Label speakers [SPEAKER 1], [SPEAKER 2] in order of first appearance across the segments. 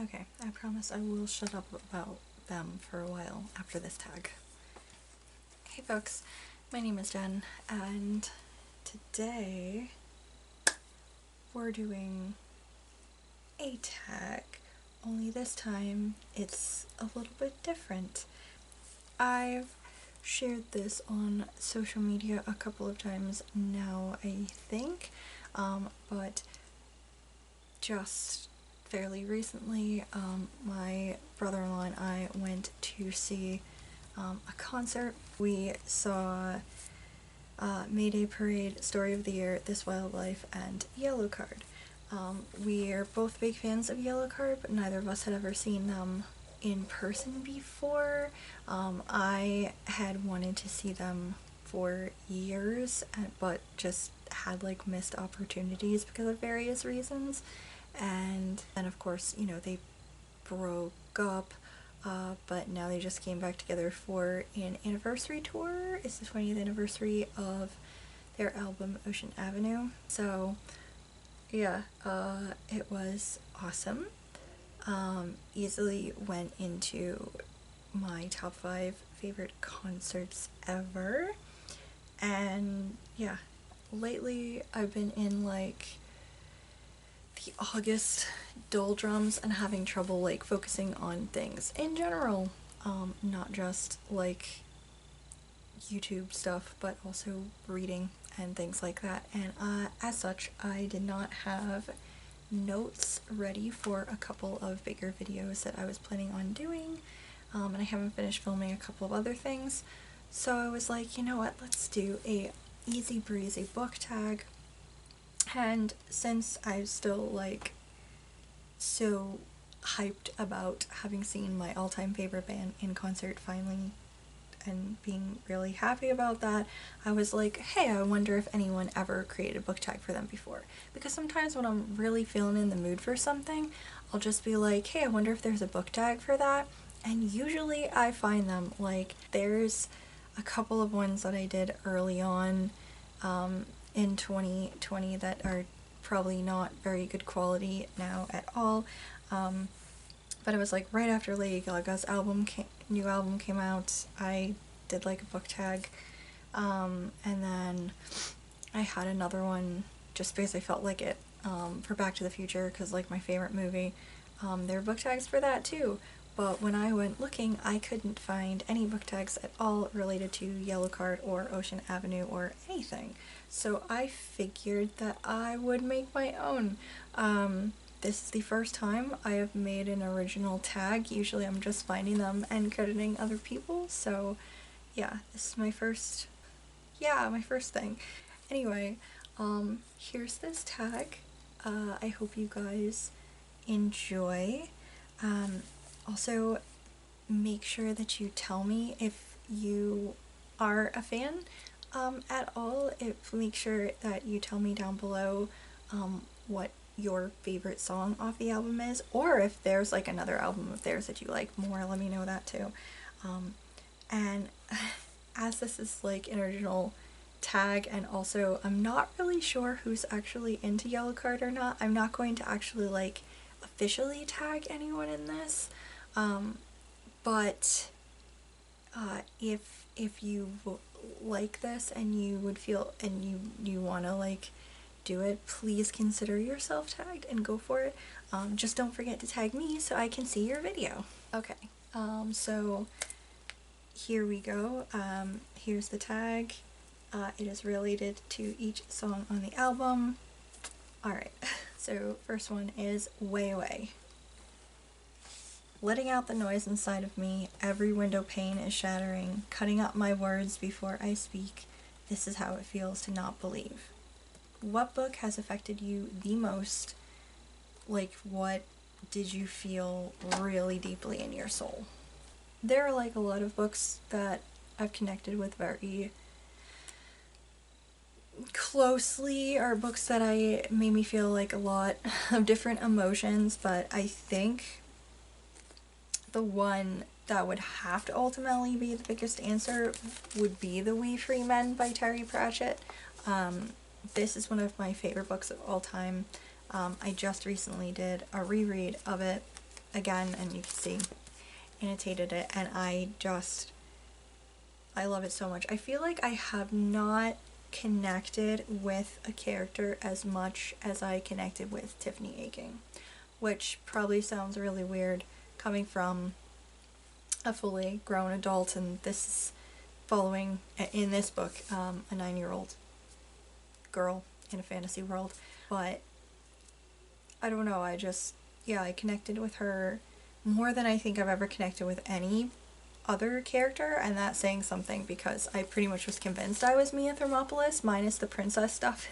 [SPEAKER 1] Okay, I promise I will shut up about them for a while after this tag. Hey folks, my name is Jen, and today we're doing a tag, only this time it's a little bit different. I've shared this on social media a couple of times now, I think, but just fairly recently, my brother-in-law and I went to see a concert. We saw Mayday Parade, Story of the Year, This Wildlife, and Yellowcard. We're both big fans of Yellowcard, but neither of us had ever seen them in person before. I had wanted to see them for years, but just had like missed opportunities because of various reasons. And then of course, you know, they broke up, but now they just came back together for an anniversary tour. It's the 20th anniversary of their album Ocean Avenue. So yeah, it was awesome. Easily went into my top 5 favorite concerts ever. And yeah, lately I've been in like the August doldrums and having trouble like focusing on things in general, not just like YouTube stuff, but also reading and things like that. And as such, I did not have notes ready for a couple of bigger videos that I was planning on doing, and I haven't finished filming a couple of other things. So I was like, you know what, let's do a easy breezy book tag. And since I'm still like so hyped about having seen my all-time favorite band in concert finally and being really happy about that, I was like, hey, I wonder if anyone ever created a book tag for them before. Because sometimes when I'm really feeling in the mood for something, I'll just be like, hey, I wonder if there's a book tag for that. And usually I find them. Like, there's a couple of ones that I did early on in 2020 that are probably not very good quality now at all. But it was like right after Lady Gaga's new album came out, I did like a book tag. And then I had another one just because I felt like it, for Back to the Future, because like my favorite movie. There were book tags for that too. But when I went looking, I couldn't find any book tags at all related to Yellowcard or Ocean Avenue or anything. So I figured that I would make my own. This is the first time I have made an original tag. Usually I'm just finding them and crediting other people. So yeah, this is my first thing. Anyway, here's this tag. I hope you guys enjoy. Also, make sure that you tell me if you are a fan at all. Make sure that you tell me down below what your favorite song off the album is, or if there's like another album of theirs that you like more, let me know that too. And as this is like an original tag, and also I'm not really sure who's actually into Yellowcard or not, I'm not going to actually like officially tag anyone in this. But if you like this and you would feel and you want to like do it, please consider yourself tagged and go for it. Just don't forget to tag me so I can see your video. Okay, so here we go. Here's the tag. It is related to each song on the album. Alright, so first one is Way Away. Letting out the noise inside of me, every window pane is shattering, cutting up my words before I speak. This is how it feels to not believe. What book has affected you the most? Like, what did you feel really deeply in your soul? There are like a lot of books that I've connected with very closely, or books that made me feel like a lot of different emotions, but I think the one that would have to ultimately be the biggest answer would be The We Free Men by Terry Pratchett. This is one of my favorite books of all time. I just recently did a reread of it, again, and you can see annotated it, and I love it so much. I feel like I have not connected with a character as much as I connected with Tiffany Aching, which probably sounds really weird coming from a fully grown adult, and this is following, in this book, a 9-year-old girl in a fantasy world. But I don't know, I connected with her more than I think I've ever connected with any other character, and that's saying something because I pretty much was convinced I was Mia Thermopolis minus the princess stuff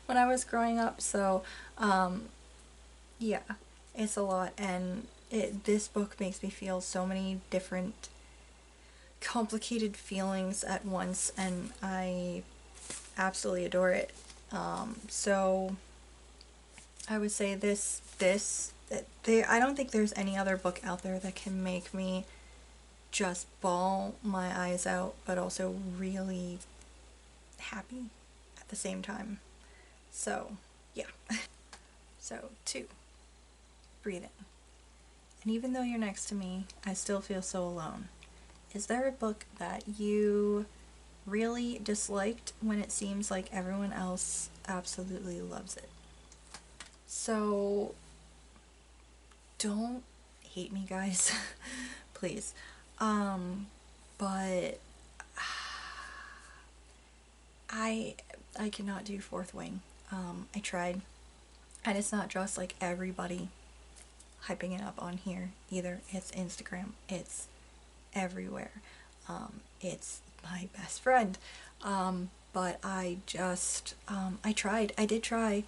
[SPEAKER 1] when I was growing up. So yeah, it's a lot, and this book makes me feel so many different complicated feelings at once, and I absolutely adore it. So I would say I don't think there's any other book out there that can make me just bawl my eyes out, but also really happy at the same time. So, yeah. So, 2. Breathe in. And even though you're next to me, I still feel so alone. Is there a book that you really disliked when it seems like everyone else absolutely loves it? So, don't hate me, guys. Please. But I cannot do Fourth Wing. I tried, and it's not just like everybody hyping it up on here either. It's Instagram, it's everywhere. It's my best friend. But I did try,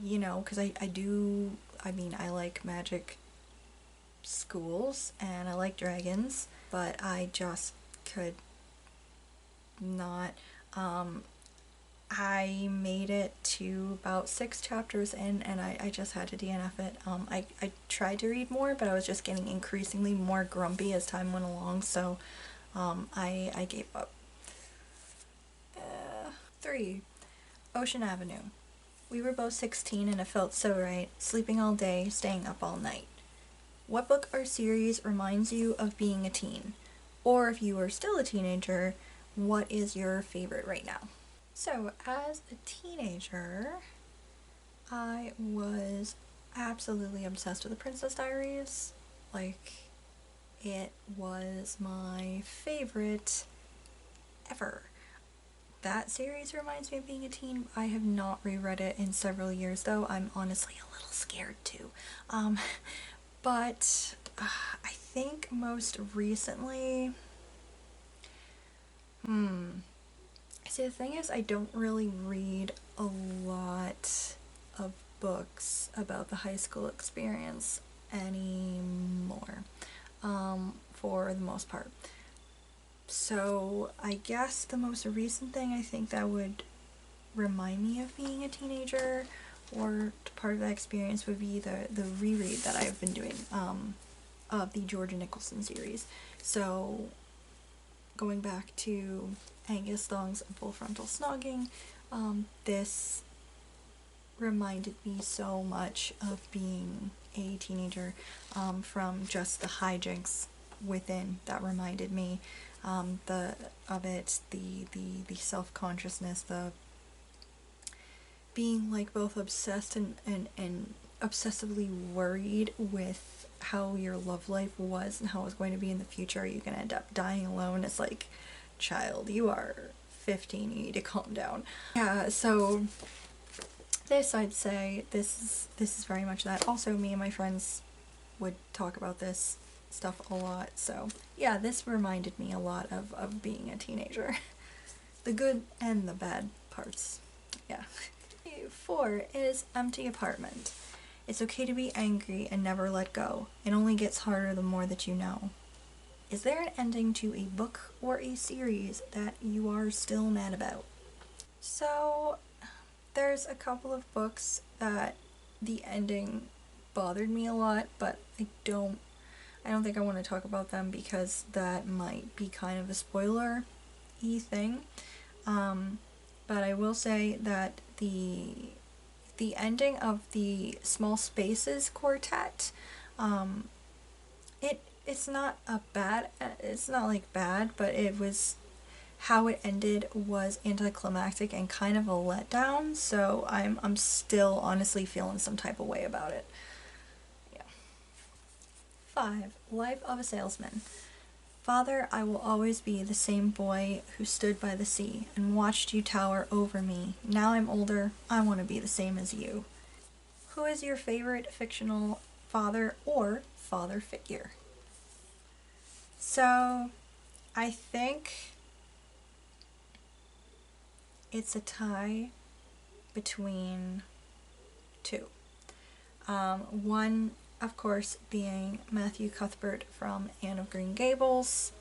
[SPEAKER 1] because I like magic schools and I like dragons, but I just could not. I made it to about 6 chapters in, and I just had to DNF it. I tried to read more, but I was just getting increasingly more grumpy as time went along, so I gave up. 3. Ocean Avenue. We were both 16 and it felt so right, sleeping all day, staying up all night. What book or series reminds you of being a teen? Or if you are still a teenager, what is your favorite right now? So, as a teenager, I was absolutely obsessed with The Princess Diaries. Like, it was my favorite ever. That series reminds me of being a teen. I have not reread it in several years, though. I'm honestly a little scared too. But I think most recently, see, the thing is, I don't really read a lot of books about the high school experience anymore, for the most part. So I guess the most recent thing I think that would remind me of being a teenager or part of that experience would be the reread that I've been doing of the Georgia Nicholson series. So going back to Angus Thong's Full Frontal Snogging, this reminded me so much of being a teenager, from just the hijinks within that reminded me the self-consciousness, the being like both obsessed and obsessively worried with how your love life was and how it was going to be in the future. Are you going to end up dying alone? It's like, child, you are 15, you need to calm down. Yeah, so this, I'd say, this is very much that. Also, me and my friends would talk about this stuff a lot, so yeah, this reminded me a lot of being a teenager. The good and the bad parts, yeah. 4 is Empty Apartment. It's okay to be angry and never let go. It only gets harder the more that you know. Is there an ending to a book or a series that you are still mad about? So, there's a couple of books that the ending bothered me a lot, but I don't think I want to talk about them because that might be kind of a spoiler-y thing. But I will say that the ending of the Small Spaces quartet It's not like bad, but it was, how it ended was anticlimactic and kind of a letdown, so I'm still honestly feeling some type of way about it. Yeah. 5. Life of a Salesman. Father, I will always be the same boy who stood by the sea and watched you tower over me. Now I'm older, I want to be the same as you. Who is your favorite fictional father or father figure? So, I think it's a tie between two. One, of course, being Matthew Cuthbert from Anne of Green Gables.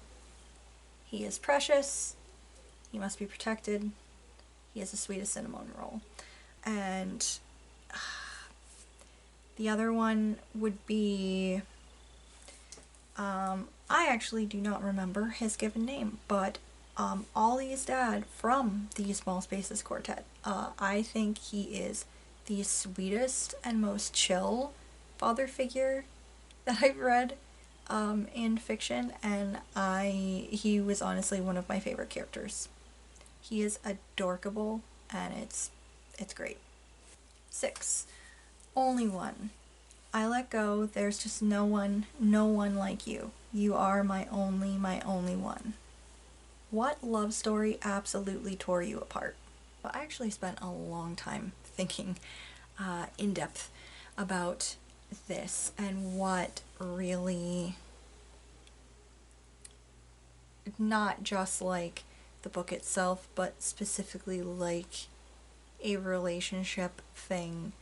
[SPEAKER 1] He is precious. He must be protected. He has the sweetest cinnamon roll. And the other one would be, I actually do not remember his given name, but Ollie's dad from the Small Spaces Quartet. I think he is the sweetest and most chill father figure that I've read in fiction, and he was honestly one of my favorite characters. He is adorable, and it's great. 6. Only one. I let go, there's just no one like you. You are my only one. What love story absolutely tore you apart? Well, I actually spent a long time thinking in depth about this and what really, not just like the book itself, but specifically like a relationship thing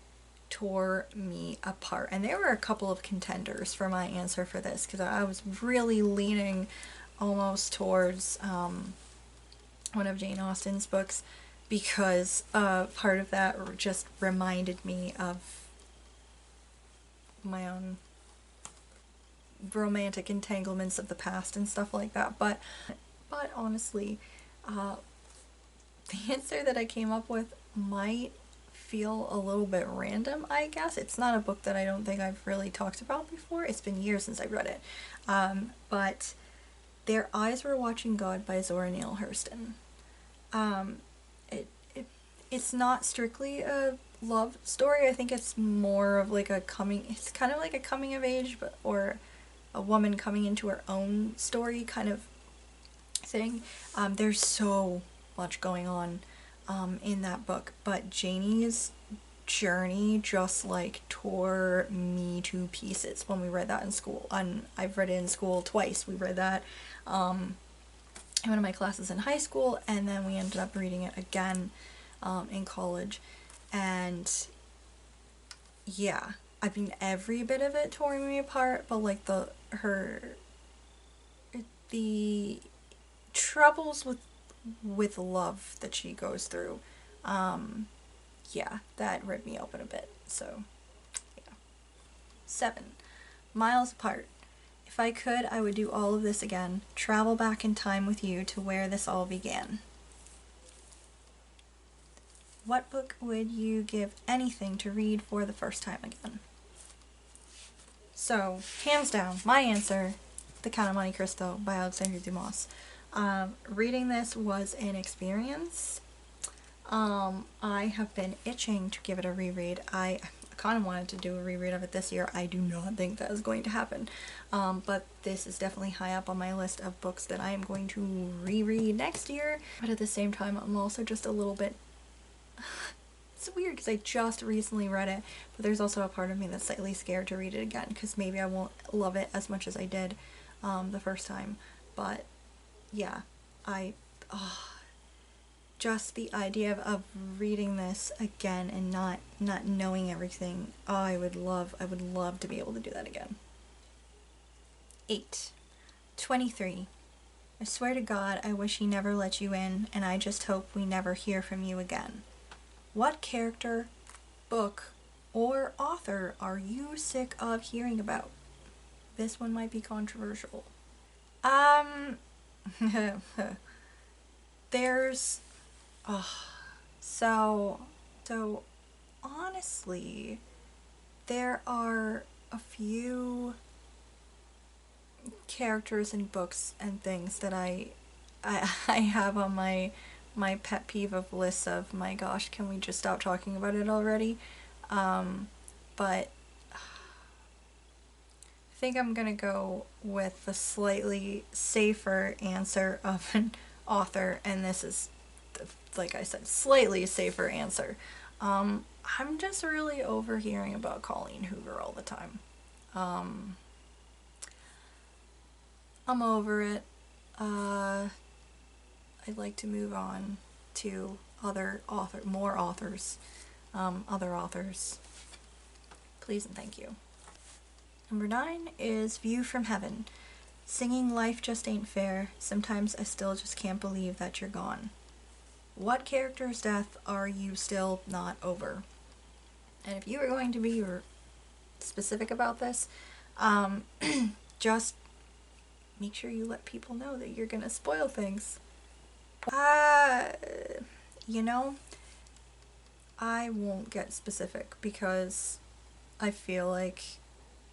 [SPEAKER 1] tore me apart. And there were a couple of contenders for my answer for this, because I was really leaning almost towards one of Jane Austen's books, because part of that just reminded me of my own romantic entanglements of the past and stuff like that. But honestly, the answer that I came up with might feel a little bit random, I guess. It's not a book that I don't think I've really talked about before. It's been years since I read it. But Their Eyes Were Watching God by Zora Neale Hurston. It's not strictly a love story. I think it's more of like it's kind of like a coming of age, or a woman coming into her own story kind of thing. There's so much going on in that book, but Janie's journey just like tore me to pieces when we read that in school. And I've read it in school twice. We read that in one of my classes in high school, and then we ended up reading it again in college. And yeah, I mean, every bit of it tore me apart, but like the troubles with love that she goes through, yeah, that ripped me open a bit. So yeah. 7. Miles Apart. If I could, I would do all of this again. Travel back in time with you to where this all began. What book would you give anything to read for the first time again? So, hands down, my answer, The Count of Monte Cristo by Alexandre Dumas. Reading this was an experience. I have been itching to give it a reread. I kind of wanted to do a reread of it this year. I do not think that is going to happen. But this is definitely high up on my list of books that I am going to reread next year. But at the same time, I'm also just a little bit... It's weird because I just recently read it, but there's also a part of me that's slightly scared to read it again because maybe I won't love it as much as I did the first time. But yeah, just the idea of reading this again and not knowing everything, I would love to be able to do that again. 8. 23. I swear to God, I wish he never let you in, and I just hope we never hear from you again. What character, book, or author are you sick of hearing about? This one might be controversial. There's... So honestly, there are a few characters in books and things that I have on my pet peeve of lists of, my gosh, can we just stop talking about it already? But I think I'm gonna go with the slightly safer answer of an author, and this is, like I said, slightly safer answer. I'm just really over hearing about Colleen Hoover all the time. I'm over it. I'd like to move on to more authors, other authors. Please and thank you. Number 9 is View from Heaven. Singing life just ain't fair. Sometimes I still just can't believe that you're gone. What character's death are you still not over? And if you are going to be specific about this, just make sure you let people know that you're gonna spoil things. You know, I won't get specific because I feel like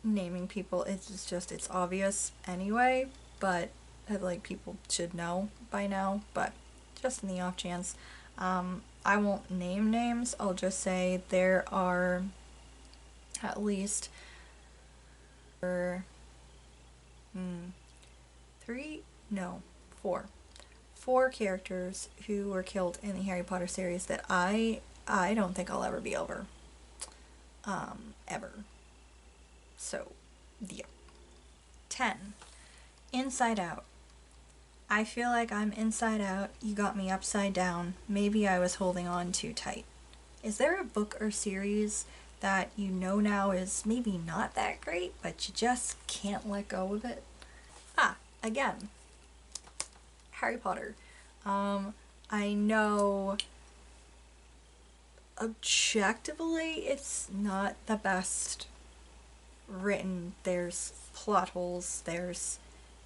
[SPEAKER 1] naming people, it's obvious anyway, but like people should know by now, but just in the off chance, I won't name names. I'll just say there are at least four characters who were killed in the Harry Potter series that I don't think I'll ever be over. Ever. So, yeah. 10. Inside Out. I feel like I'm inside out, you got me upside down, maybe I was holding on too tight. Is there a book or series that you know now is maybe not that great, but you just can't let go of it? Again, Harry Potter. I know objectively it's not the best written. There's plot holes, there's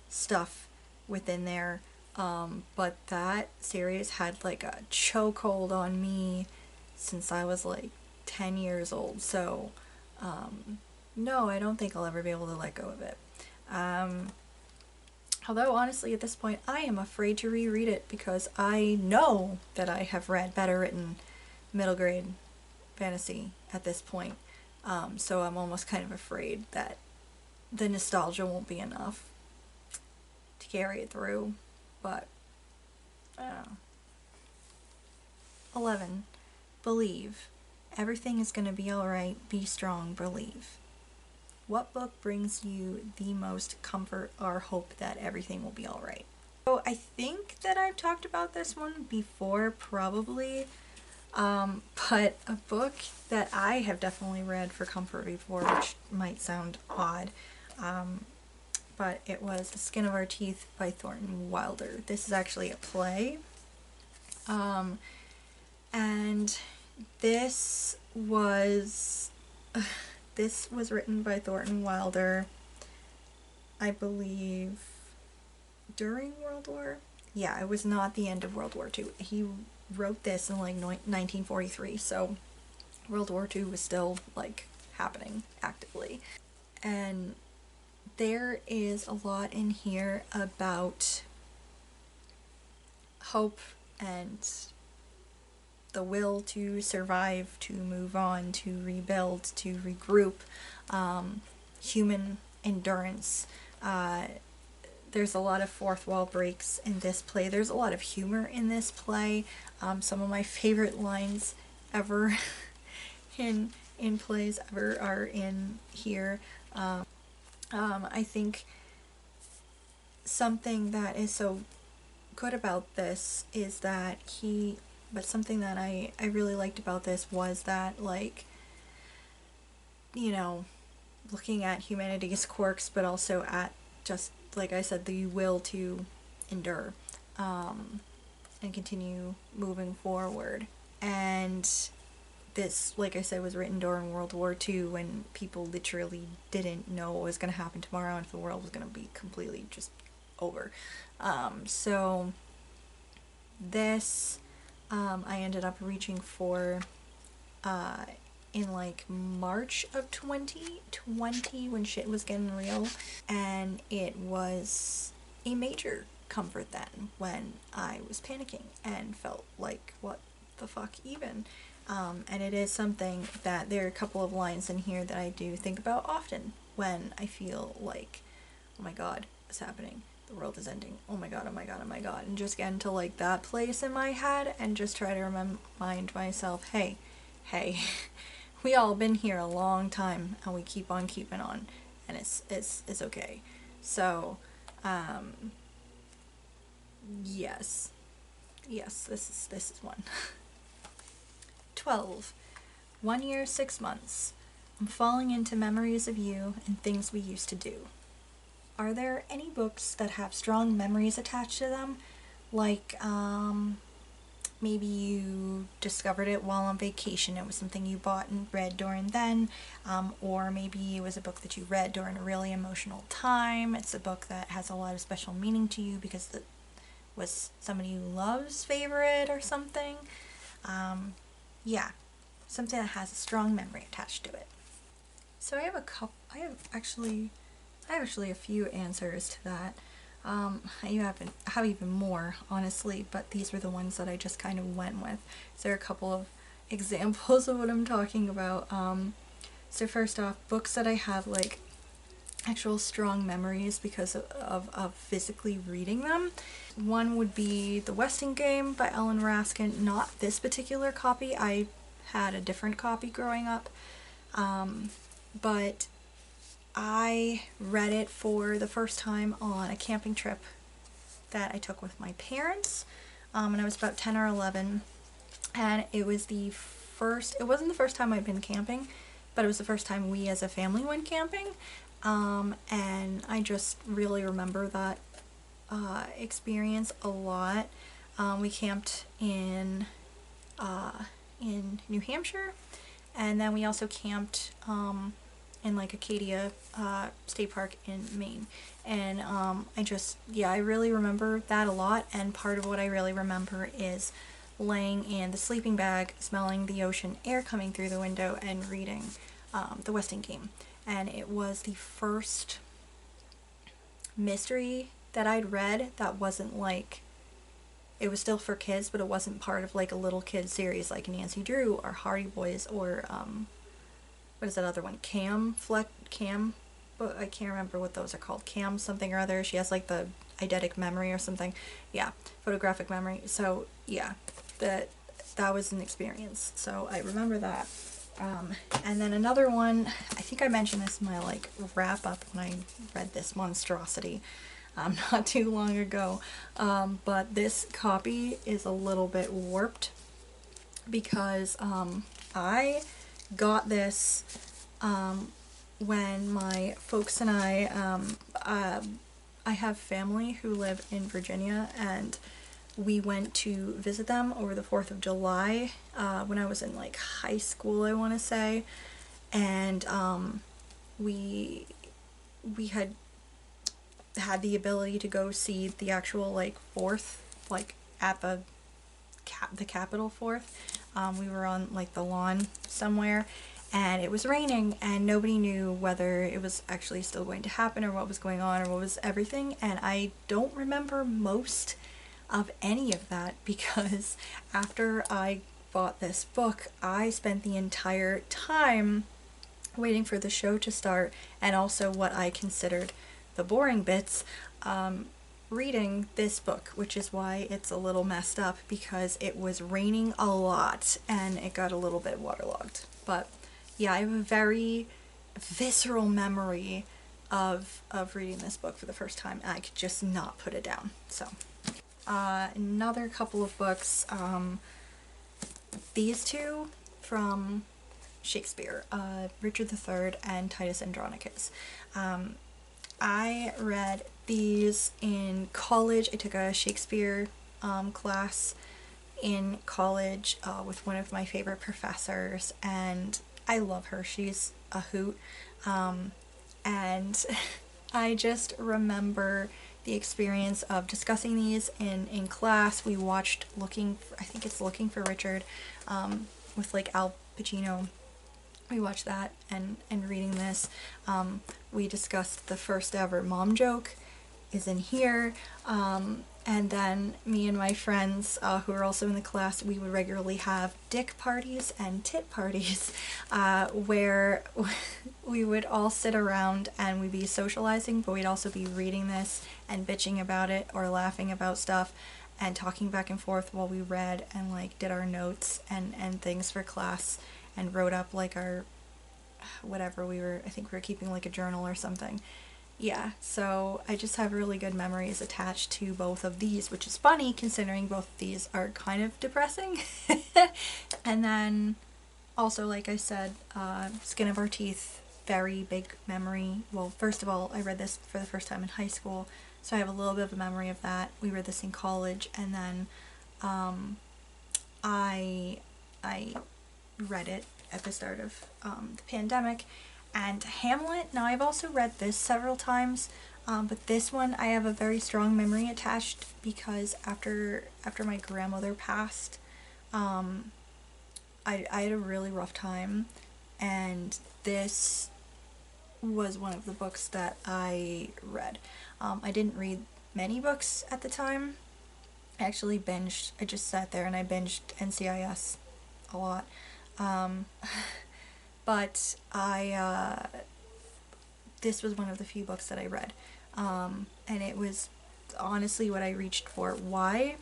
[SPEAKER 1] stuff within there, but that series had like a chokehold on me since I was like 10 years old, so no, I don't think I'll ever be able to let go of it. Although honestly at this point I am afraid to reread it because I know that I have read better written middle grade fantasy at this point, so I'm almost kind of afraid that the nostalgia won't be enough to carry it through, but I don't know. 11. Believe. Everything is gonna be alright, be strong, believe. What book brings you the most comfort or hope that everything will be alright? So I think that I've talked about this one before, probably, but a book that I have definitely read for comfort before, which might sound odd, but it was The Skin of Our Teeth by Thornton Wilder. This is actually a play, and this was written by Thornton Wilder, I believe, during World War? Yeah, it was not the end of World War II. He wrote this in like 1943, so World War II was still like happening actively. And there is a lot in here about hope and the will to survive, to move on, to rebuild, to regroup, human endurance. There's a lot of fourth wall breaks in this play. There's a lot of humor in this play. Some of my favorite lines ever in plays ever are in here. I think something that is so good about this is that something that I really liked about this was that, like, you know, looking at humanity's quirks, but also at, just like I said, the will to endure, and continue moving forward. And this, like I said, was written during World War II when people literally didn't know what was going to happen tomorrow and if the world was going to be completely just over. So this, I ended up reaching for in like March of 2020 when shit was getting real, and it was a major comfort then when I was panicking and felt like, what the fuck even? And it is something that there are a couple of lines in here that I do think about often when I feel like, oh my god, what's happening? The world is ending. Oh my god, oh my god, oh my god. And just get into like that place in my head and just try to remind myself, hey, we all been here a long time and we keep on keeping on, and it's okay. So, yes, this is one. 12. 1 year, 6 months. I'm falling into memories of you and things we used to do. Are there any books that have strong memories attached to them? Like, maybe you discovered it while on vacation. It was something you bought and read during then. Or maybe it was a book that you read during a really emotional time. It's a book that has a lot of special meaning to you because it was somebody you love's favorite or something. Yeah, something that has a strong memory attached to it. So I have actually a few answers to that. I have even more, honestly, but these were the ones that I just kind of went with. So there are a couple of examples of what I'm talking about. So first off, books that I have like actual strong memories because of physically reading them. One would be The Westing Game by Ellen Raskin. Not this particular copy. I had a different copy growing up. But I read it for the first time on a camping trip that I took with my parents when I was about 10 or 11. And it wasn't the first time I'd been camping, but it was the first time we as a family went camping. And I just really remember that experience a lot. We camped in New Hampshire, and then we also camped in like Acadia State Park in Maine. And I really remember that a lot, and part of what I really remember is laying in the sleeping bag, smelling the ocean air coming through the window, and reading The Westing Game. And it was the first mystery that I'd read that wasn't like, it was still for kids, but it wasn't part of like a little kid series like Nancy Drew or Hardy Boys or what is that other one? Cam, but I can't remember what those are called. Cam something or other. She has like the eidetic memory or something. Yeah, photographic memory. So yeah, that was an experience. So I remember that. And then another one, I think I mentioned this in my like wrap up when I read this monstrosity not too long ago. But this copy is a little bit warped because I got this when my folks and I have family who live in Virginia, and we went to visit them over the 4th of July when I was in like high school, I want to say. And we had the ability to go see the actual like 4th, like at the Capitol 4th. We were on like the lawn somewhere, and it was raining, and nobody knew whether it was actually still going to happen or what was going on or what was everything. And I don't remember most of any of that because after I bought this book, I spent the entire time waiting for the show to start, and also what I considered the boring bits, reading this book, which is why it's a little messed up, because it was raining a lot and it got a little bit waterlogged. But yeah, I have a very visceral memory of reading this book for the first time, and I could just not put it down. So another couple of books, these two from Shakespeare, Richard III and Titus Andronicus. I read these in college. I took a Shakespeare class in college with one of my favorite professors, and I love her. She's a hoot. And I just remember the experience of discussing these in class. We watched Looking for Richard with like Al Pacino we watched that, and reading this. We discussed the first ever mom joke is in here. And then me and my friends, who are also in the class, we would regularly have dick parties and tit parties, where we would all sit around and we'd be socializing, but we'd also be reading this and bitching about it or laughing about stuff and talking back and forth while we read and like did our notes and things for class and wrote up like our whatever I think we were keeping like a journal or something. Yeah, so I just have really good memories attached to both of these, which is funny considering both of these are kind of depressing. And then also, like I said, Skin of Our Teeth, very big memory. Well, first of all, I read this for the first time in high school, so I have a little bit of a memory of that. We read this in college, and then I read it at the start of the pandemic. And Hamlet, now I've also read this several times, but this one I have a very strong memory attached because after my grandmother passed, I had a really rough time, and this was one of the books that I read. I didn't read many books at the time. I actually I just sat there and I binged NCIS a lot. But this was one of the few books that I read, and it was honestly what I reached for. Why?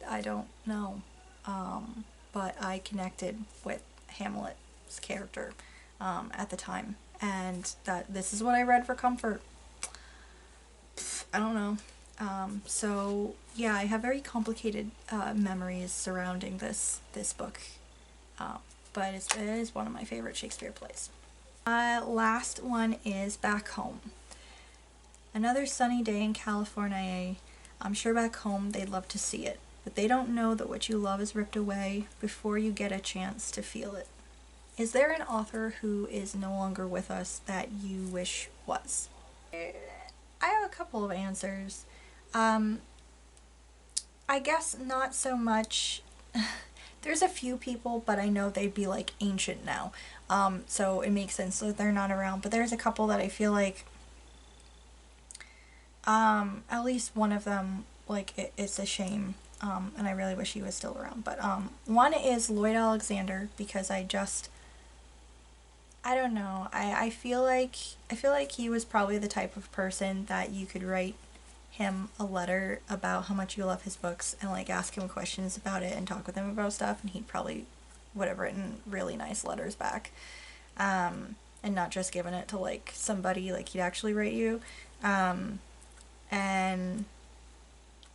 [SPEAKER 1] I don't know, but I connected with Hamlet's character at the time, and that this is what I read for comfort. I don't know. So yeah, I have very complicated memories surrounding this book. But it is one of my favorite Shakespeare plays. Last one is Back Home. Another sunny day in California. I'm sure back home they'd love to see it, but they don't know that what you love is ripped away before you get a chance to feel it. Is there an author who is no longer with us that you wish was? I have a couple of answers. I guess not so much. There's a few people, but I know they'd be like ancient now, so it makes sense that they're not around. But there's a couple that I feel like, at least one of them, like it's a shame, and I really wish he was still around. But one is Lloyd Alexander, because I don't know. I feel like he was probably the type of person that you could write him a letter about how much you love his books and like ask him questions about it and talk with him about stuff, and he probably would have written really nice letters back, and not just given it to like somebody, like he'd actually write you. And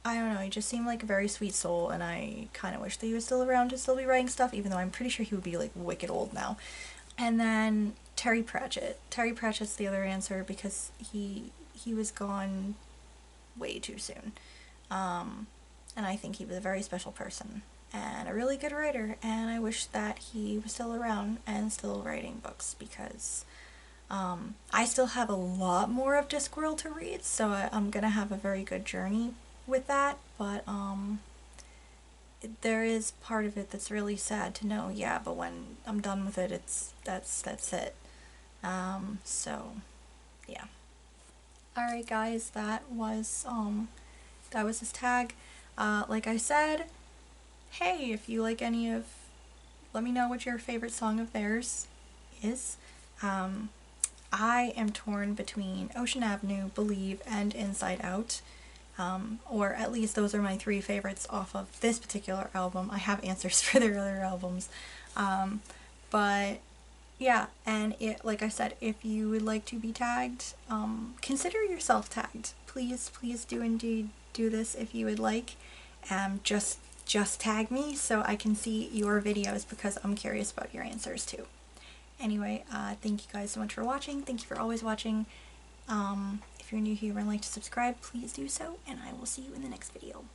[SPEAKER 1] I don't know, he just seemed like a very sweet soul, and I kind of wish that he was still around to still be writing stuff, even though I'm pretty sure he would be like wicked old now. And then Terry Pratchett. Terry Pratchett's the other answer, because he was gone way too soon. And I think he was a very special person and a really good writer, and I wish that he was still around and still writing books, because I still have a lot more of Discworld to read, so I'm gonna have a very good journey with that, but there is part of it that's really sad to know, yeah, but when I'm done with it, that's it. So yeah. Alright guys, that was his tag. Like I said, hey, if you like any of, let me know what your favorite song of theirs is. I am torn between Ocean Avenue, Believe, and Inside Out. Or at least those are my three favorites off of this particular album. I have answers for their other albums. But yeah, and like I said, if you would like to be tagged, consider yourself tagged. Please do indeed do this if you would like. Just tag me so I can see your videos, because I'm curious about your answers too. Anyway, thank you guys so much for watching. Thank you for always watching. If you're new here and like to subscribe, please do so, and I will see you in the next video.